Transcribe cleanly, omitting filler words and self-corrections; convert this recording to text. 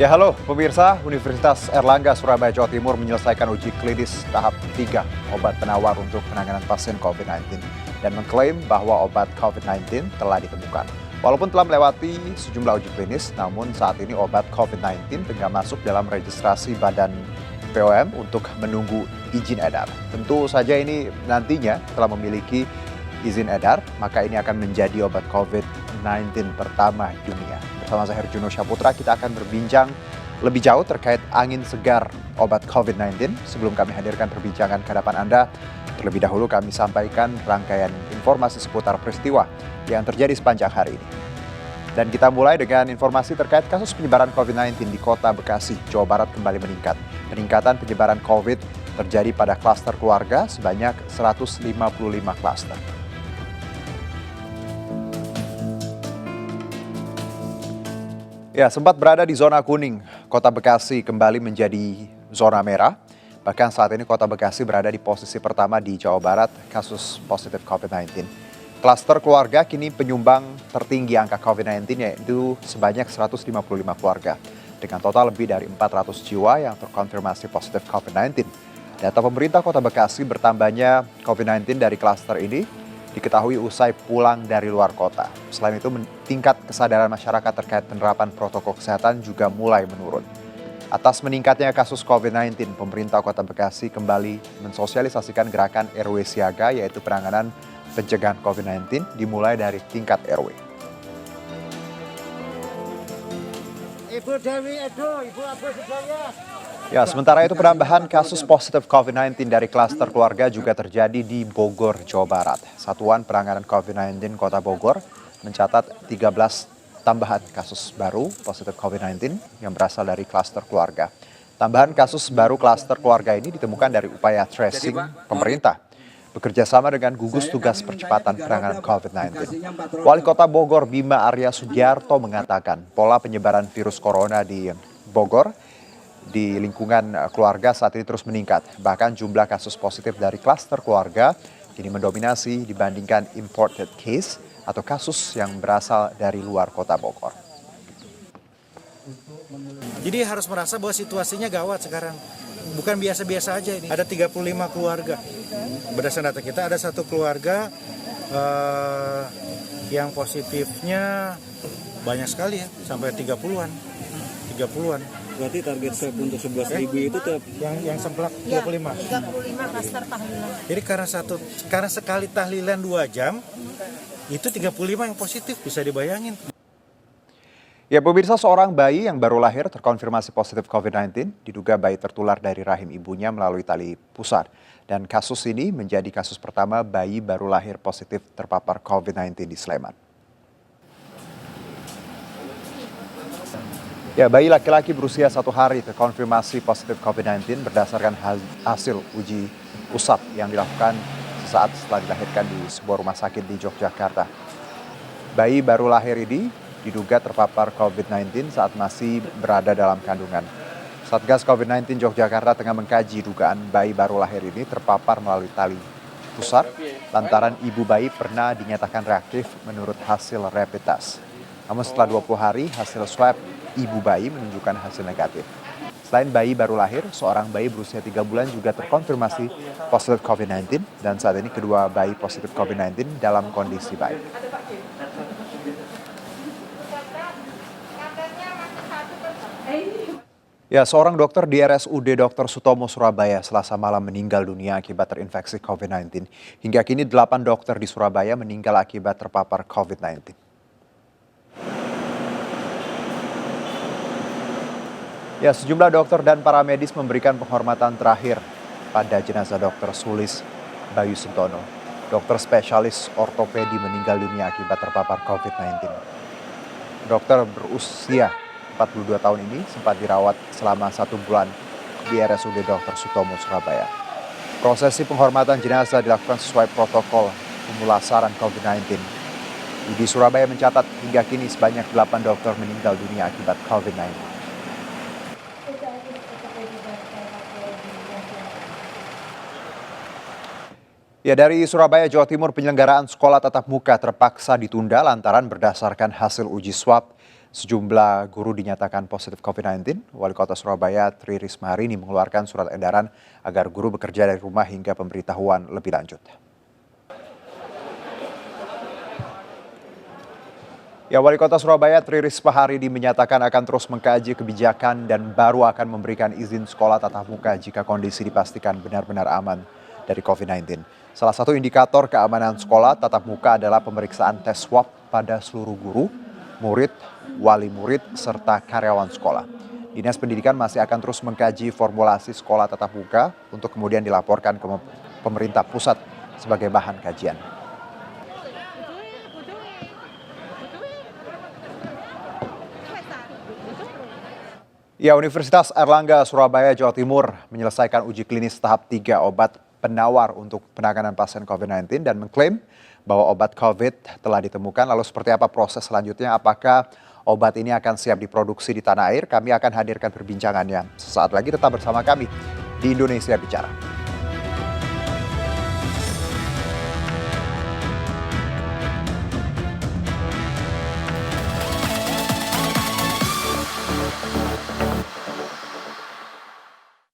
Ya halo pemirsa, Universitas Erlangga Surabaya Jawa Timur menyelesaikan uji klinis tahap 3 obat penawar untuk penanganan pasien COVID-19 dan mengklaim bahwa obat COVID-19 telah ditemukan. Walaupun telah melewati sejumlah uji klinis, namun saat ini obat COVID-19 tengah masuk dalam registrasi Badan POM untuk menunggu izin edar. Tentu saja ini nantinya telah memiliki izin edar, maka ini akan menjadi obat COVID-19 pertama di dunia. Bersama saya Herjuno Syaputra, kita akan berbincang lebih jauh terkait angin segar obat COVID-19. Sebelum kami hadirkan perbincangan ke hadapan Anda, terlebih dahulu kami sampaikan rangkaian informasi seputar peristiwa yang terjadi sepanjang hari ini. Dan kita mulai dengan informasi terkait kasus penyebaran COVID-19 di Kota Bekasi, Jawa Barat kembali meningkat. Peningkatan penyebaran COVID terjadi pada klaster keluarga sebanyak 155 klaster. Ya, sempat berada di zona kuning, Kota Bekasi kembali menjadi zona merah. Bahkan saat ini Kota Bekasi berada di posisi pertama di Jawa Barat kasus positif COVID-19. Klaster keluarga kini penyumbang tertinggi angka COVID-19 yaitu sebanyak 155 keluarga. Dengan total lebih dari 400 jiwa yang terkonfirmasi positif COVID-19. Data pemerintah Kota Bekasi bertambahnya COVID-19 dari klaster ini diketahui usai pulang dari luar kota. Selain itu, tingkat kesadaran masyarakat terkait penerapan protokol kesehatan juga mulai menurun. Atas meningkatnya kasus COVID-19, pemerintah Kota Bekasi kembali mensosialisasikan gerakan RW Siaga, yaitu penanganan pencegahan COVID-19 dimulai dari tingkat RW. Ibu Dewi Edo, Ibu Abu Sudaya. Ya, sementara itu penambahan kasus positif COVID-19 dari klaster keluarga juga terjadi di Bogor, Jawa Barat. Satuan Penanganan COVID-19 Kota Bogor mencatat 13 tambahan kasus baru positif COVID-19 yang berasal dari klaster keluarga. Tambahan kasus baru klaster keluarga ini ditemukan dari upaya tracing pemerintah bekerja sama dengan gugus tugas percepatan penanganan COVID-19. Wali Kota Bogor Bima Arya Sugiarto mengatakan pola penyebaran virus corona di Bogor di lingkungan keluarga saat ini terus meningkat. Bahkan jumlah kasus positif dari klaster keluarga kini mendominasi dibandingkan imported case atau kasus yang berasal dari luar kota Bogor. Jadi harus merasa bahwa situasinya gawat sekarang. Bukan biasa-biasa aja ini. Ada 35 keluarga. Berdasarkan data kita ada satu keluarga yang positifnya banyak sekali ya, sampai 30-an. 30-an. Berarti target swab untuk 11.000 itu tetap yang semplak 25. 35 klaster tahlilan. Jadi karena sekali tahlilan 2 jam itu 35 yang positif, bisa dibayangin. Ya pemirsa, seorang bayi yang baru lahir terkonfirmasi positif COVID-19 diduga bayi tertular dari rahim ibunya melalui tali pusar. Dan kasus ini menjadi kasus pertama bayi baru lahir positif terpapar COVID-19 di Sleman. Ya, bayi laki-laki berusia 1 hari terkonfirmasi positif COVID-19 berdasarkan hasil uji usap yang dilakukan sesaat setelah dilahirkan di sebuah rumah sakit di Yogyakarta. Bayi baru lahir ini diduga terpapar COVID-19 saat masih berada dalam kandungan. Satgas COVID-19 Yogyakarta tengah mengkaji dugaan bayi baru lahir ini terpapar melalui tali pusar lantaran ibu bayi pernah dinyatakan reaktif menurut hasil rapid test. Namun setelah 20 hari hasil swab ibu bayi menunjukkan hasil negatif. Selain bayi baru lahir, seorang bayi berusia 3 bulan juga terkonfirmasi positif COVID-19 dan saat ini kedua bayi positif COVID-19 dalam kondisi baik. Ya, seorang dokter di RSUD Dr. Sutomo Surabaya Selasa malam meninggal dunia akibat terinfeksi COVID-19. Hingga kini 8 dokter di Surabaya meninggal akibat terpapar COVID-19. Ya, sejumlah dokter dan para medis memberikan penghormatan terakhir pada jenazah Dr. Sulis Bayu Sentono. Dokter spesialis ortopedi meninggal dunia akibat terpapar COVID-19. Dokter berusia 42 tahun ini sempat dirawat selama 1 bulan di RSUD Dr. Sutomo Surabaya. Prosesi penghormatan jenazah dilakukan sesuai protokol pemulasaran COVID-19. Di Surabaya mencatat hingga kini sebanyak 8 dokter meninggal dunia akibat COVID-19. Ya, dari Surabaya, Jawa Timur, penyelenggaraan sekolah tatap muka terpaksa ditunda lantaran berdasarkan hasil uji swab Sejumlah guru dinyatakan positif COVID-19. Wali Kota Surabaya Tri Risma hari ini mengeluarkan surat edaran agar guru bekerja dari rumah hingga pemberitahuan lebih lanjut. Ya, Wali Kota Surabaya Tri Risma hari ini menyatakan akan terus mengkaji kebijakan dan baru akan memberikan izin sekolah tatap muka jika kondisi dipastikan benar-benar aman dari COVID-19. Salah satu indikator keamanan sekolah tatap muka adalah pemeriksaan tes swab pada seluruh guru, murid, wali murid, serta karyawan sekolah. Dinas Pendidikan masih akan terus mengkaji formulasi sekolah tatap muka untuk kemudian dilaporkan ke pemerintah pusat sebagai bahan kajian. Ya, Universitas Airlangga Surabaya, Jawa Timur menyelesaikan uji klinis tahap 3 obat penawar untuk penanganan pasien COVID-19 dan mengklaim bahwa obat COVID telah ditemukan. Lalu seperti apa proses selanjutnya? Apakah obat ini akan siap diproduksi di tanah air? Kami akan hadirkan perbincangannya sesaat lagi. Tetap bersama kami di Indonesia Bicara.